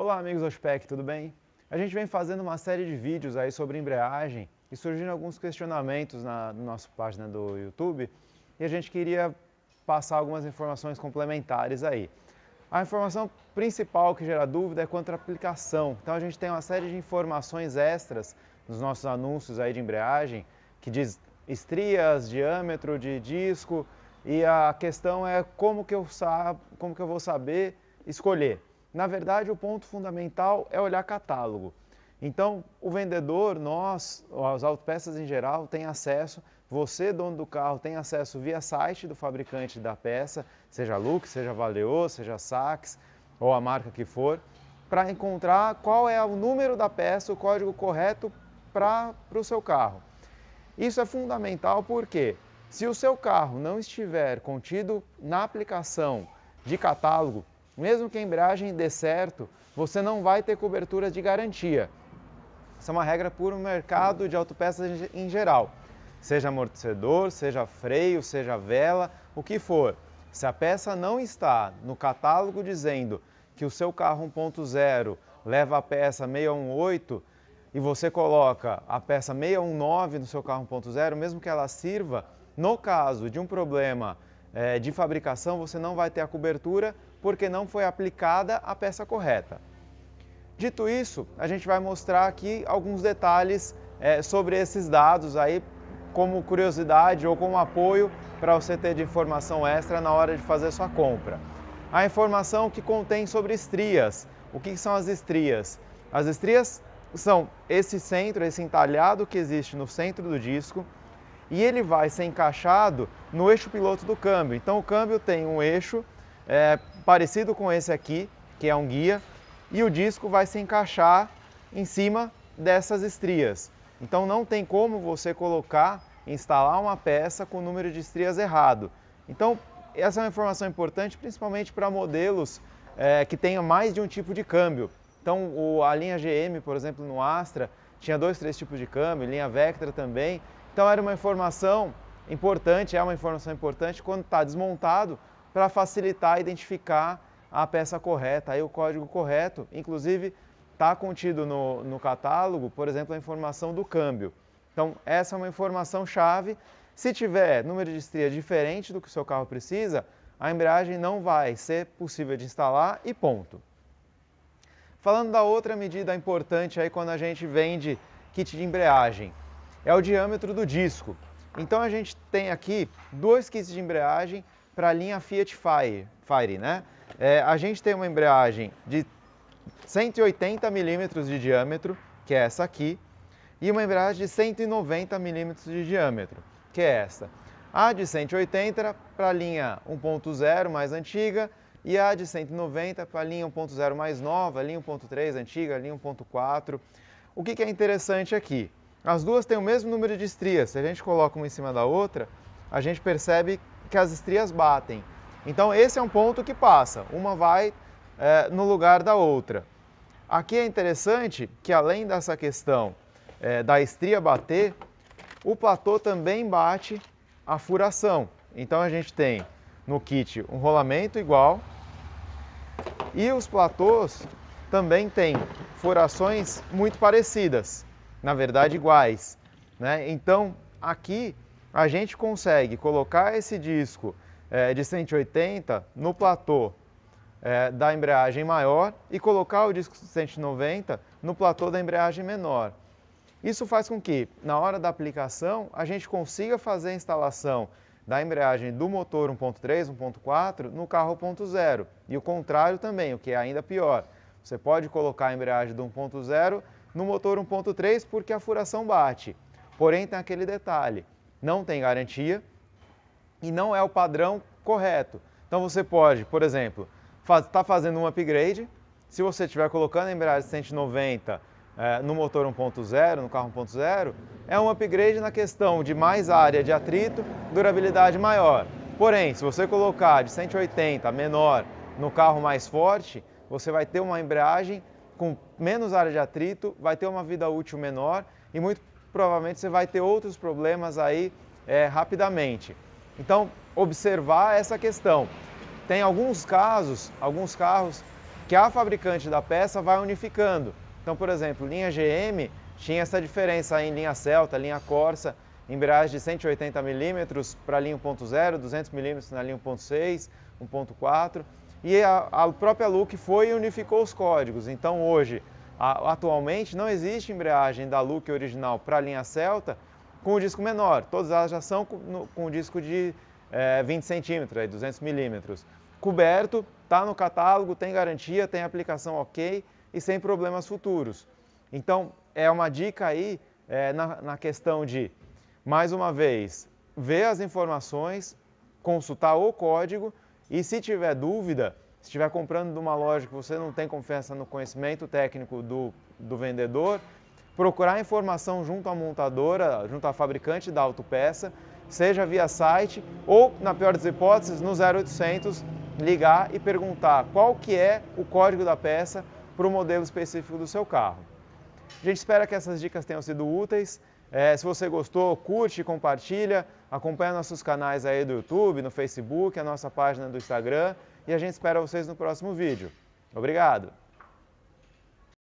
Olá amigos do Spec, tudo bem? A gente vem fazendo uma série de vídeos aí sobre embreagem e surgiram alguns questionamentos na nossa página do YouTube e a gente queria passar algumas informações complementares aí. A informação principal que gera dúvida é quanto à aplicação, então a gente tem uma série de informações extras nos nossos anúncios aí de embreagem que diz estrias, diâmetro de disco e a questão é como que eu vou saber escolher. Na verdade, o ponto fundamental é olhar catálogo. Então, o vendedor, nós, as autopeças em geral, tem acesso, você, dono do carro, tem acesso via site do fabricante da peça, seja Lux, seja Valeo, seja Sachs, ou a marca que for, para encontrar qual é o número da peça, o código correto para o seu carro. Isso é fundamental porque, se o seu carro não estiver contido na aplicação de catálogo, mesmo que a embreagem dê certo, você não vai ter cobertura de garantia. Isso é uma regra para o mercado de autopeças em geral. Seja amortecedor, seja freio, seja vela, o que for. Se a peça não está no catálogo dizendo que o seu carro 1.0 leva a peça 618 e você coloca a peça 619 no seu carro 1.0, mesmo que ela sirva, no caso de um problema de fabricação, você não vai ter a cobertura porque não foi aplicada a peça correta. Dito isso, a gente vai mostrar aqui alguns detalhes sobre esses dados aí, como curiosidade ou como apoio para você ter de informação extra na hora de fazer sua compra. A informação que contém sobre estrias. O que são as estrias? As estrias são esse centro, esse entalhado que existe no centro do disco, e ele vai ser encaixado no eixo piloto do câmbio. Então o câmbio tem um eixo parecido com esse aqui, que é um guia, e o disco vai se encaixar em cima dessas estrias. Então não tem como você instalar uma peça com o número de estrias errado. Então essa é uma informação importante, principalmente para modelos que tenham mais de um tipo de câmbio. Então a linha GM, por exemplo, no Astra, tinha 2, 3 tipos de câmbio, linha Vectra também. Então era uma informação importante, é uma informação importante quando está desmontado para facilitar identificar a peça correta, aí o código correto, inclusive está contido no catálogo, por exemplo, a informação do câmbio. Então essa é uma informação chave. Se tiver número de estria diferente do que o seu carro precisa, a embreagem não vai ser possível de instalar e ponto. Falando da outra medida importante aí quando a gente vende kit de embreagem, é o diâmetro do disco. Então a gente tem aqui dois kits de embreagem para a linha Fiat Fire, né? A gente tem uma embreagem de 180 milímetros de diâmetro, que é essa aqui, e uma embreagem de 190 milímetros de diâmetro, que é essa. A de 180 para a linha 1.0 mais antiga e a de 190 para a linha 1.0 mais nova, a linha 1.3 antiga, a linha 1.4. O que é interessante aqui? As duas têm o mesmo número de estrias. Se a gente coloca uma em cima da outra, a gente percebe que as estrias batem. Então esse é um ponto que passa, uma vai no lugar da outra. Aqui é interessante que além dessa questão da estria bater, o platô também bate a furação. Então a gente tem no kit um rolamento igual e os platôs também têm furações muito parecidas, na verdade iguais, né? Então aqui a gente consegue colocar esse disco de 180 no platô da embreagem maior e colocar o disco de 190 no platô da embreagem menor. Isso faz com que, na hora da aplicação, a gente consiga fazer a instalação da embreagem do motor 1.3, 1.4 no carro 1.0 e o contrário também, o que é ainda pior. Você pode colocar a embreagem do 1.0 no motor 1.3 porque a furação bate. Porém, tem aquele detalhe, não tem garantia e não é o padrão correto. Então você pode, por exemplo, estar fazendo um upgrade, se você estiver colocando a embreagem 190 no motor 1.0, no carro 1.0, é um upgrade na questão de mais área de atrito, durabilidade maior. Porém, se você colocar de 180 menor no carro mais forte, você vai ter uma embreagem com menos área de atrito, vai ter uma vida útil menor e muito provavelmente você vai ter outros problemas aí rapidamente. Então, observar essa questão. Tem alguns carros que a fabricante da peça vai unificando. Então, por exemplo, linha GM tinha essa diferença aí em linha Celta, linha Corsa, embreagem de 180 mm para a linha 1.0, 200 mm na linha 1.6, 1.4, e a própria Look foi e unificou os códigos. Então hoje, atualmente, não existe embreagem da Look original para a linha Celta com o disco menor, todas elas já são com o disco de 20 cm, 200 mm. Coberto, está no catálogo, tem garantia, tem aplicação ok e sem problemas futuros. Então, é uma dica aí na questão de, mais uma vez, ver as informações, consultar o código e, se tiver dúvida, se estiver comprando de uma loja que você não tem confiança no conhecimento técnico do vendedor, procurar informação junto à montadora, junto à fabricante da autopeça, seja via site ou, na pior das hipóteses, no 0800, ligar e perguntar qual que é o código da peça para o modelo específico do seu carro. A gente espera que essas dicas tenham sido úteis. Se você gostou, curte, compartilha, acompanha nossos canais aí do YouTube, no Facebook, a nossa página do Instagram e a gente espera vocês no próximo vídeo. Obrigado!